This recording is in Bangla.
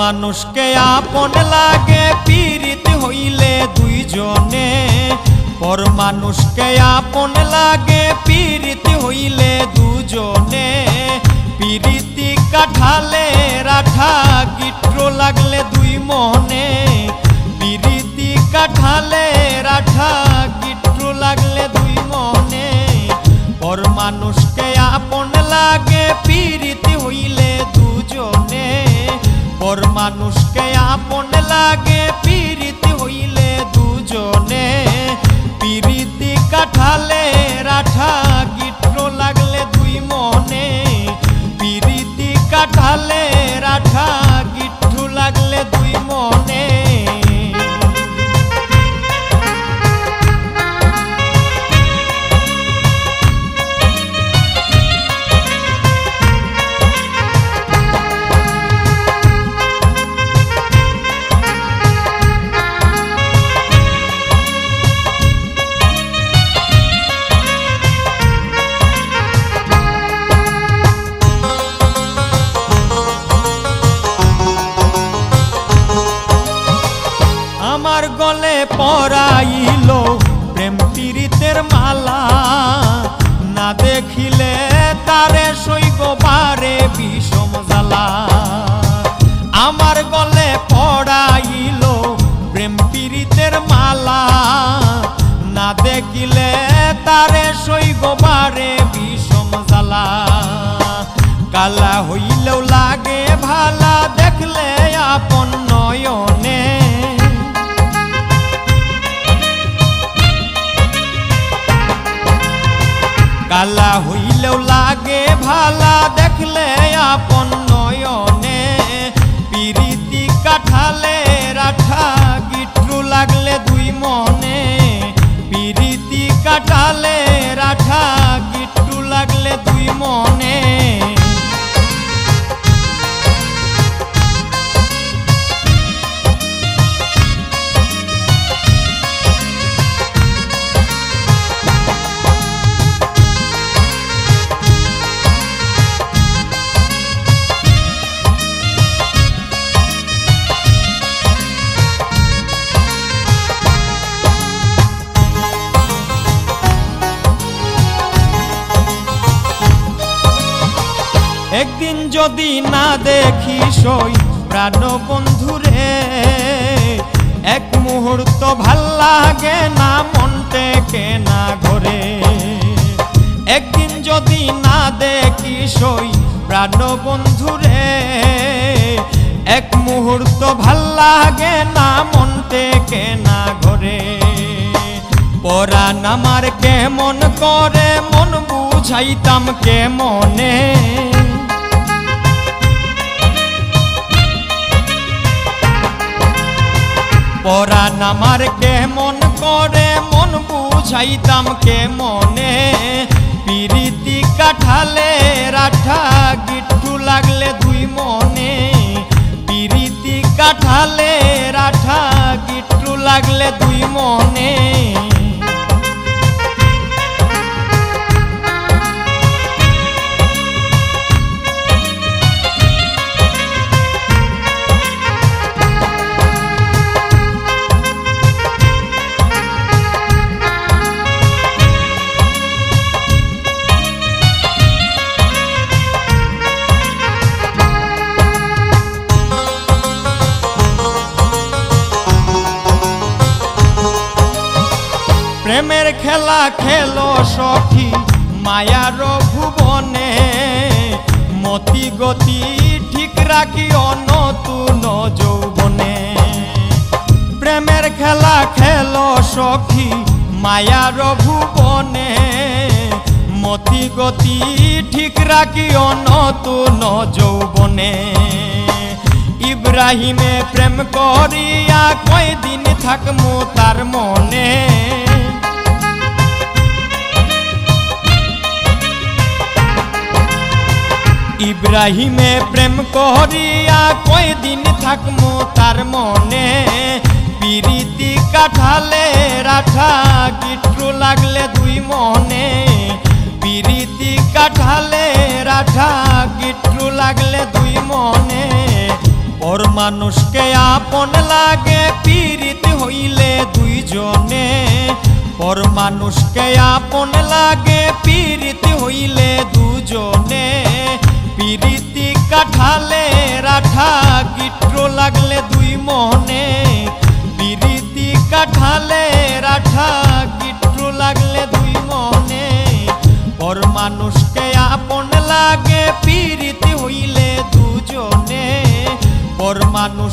মানুষকে আপন লাগে পীড়িত হইলে দুইজনে, পর মানুষকে আপন লাগে পীড়িত হইলে দুজনে। পীড়িতি কাঠালে রাঠা গিট্র লাগলে দুই মনে, পীড়িতি কাঠালে রাঠা গিট্র লাগলে দুই মনে। পর মানুষকে আপন লাগে পীড়িত হইলে দুজনে, পর মানুষকে আপন লাগে পীড়িত হইলে দুজনে। পীড়িতি কাঠালে রাঠা গিট্র লাগলে দুই মনে, পীড়িতি কাঠালে রাঠা গিট্র লাগলে দুই মনে। আমার গলে পরাইল প্রেম পীড়িতের মালা, না দেখিলে তারে সইব বারে বিষম জ্বালা। আমার গলে পরাইল প্রেম পীড়িতের মালা, না দেখিলে তারে সইব বারে বিষম জ্বালা। কালা হইলেও লাগে ভালা দেখলে আপন নয়নে, কালা হইলেও লাগে ভালা দেখলে আপন নয়নে। পীড়িতি কাঠালে রাঠা গিট্র লাগলে দুই মনে, পীড়িতি কাঠালে রাঠা গিট্র লাগলে দুই মনে। একদিন যদি না দেখি সই প্রাণ বন্ধুরে, এক মুহূর্ত ভাল লাগে না মন টেকে না ঘরে। একদিন যদি না দেখি সই প্রাণ বন্ধুরে, এক মুহূর্ত ভাল লাগে না মন টেকে না ঘরে। পরাণ আমার কেমন করে মন বুঝাইতাম কেমনে, পরাণ আমার কেমন করে মন বুঝাইতাম কেমনে। পীড়িতি কাঠালে রাঠা গিট্র লাগলে দুই মনে, পীড়িতি কাঠালে রাঠা গিট্র লাগলে দুই মনে। প্রেমের খেলা খেলো সখী মায়ার ভুবনে, মতি গতি ঠিক রাখিও নতুন যৌবনে। প্রেমের খেলা খেলো সখী মায়ার ভুবনে, মতি গতি ঠিক রাখিও নতুন যৌবনে। ইব্রাহিমে প্রেম করিয়া কয়দিন থাকমু তার মনে, ইব্রাহিমে প্রেম করিয়া কয়দিন থাকমু তার মনে। পীড়িতি কাঠালে রাঠা গিট্র লাগলে দুই মনে, পীড়িতি কাঠালে রাঠা গিট্র লাগলে দুই মনে। পর মানুষকে আপন লাগে পীড়িত হইলে দুইজনে পর মানুষকে আপন লাগে পীড়িত হইলে দুজনে পীড়িতি কাঠালে রাঠা গিট্র লাগলে দুই মনে পীড়িতি কাঠালে রাঠা গিট্র লাগলে দুই মনে পর মানুষকে আপন লাগে পীড়িত হইলে দুজনে পর মানুষ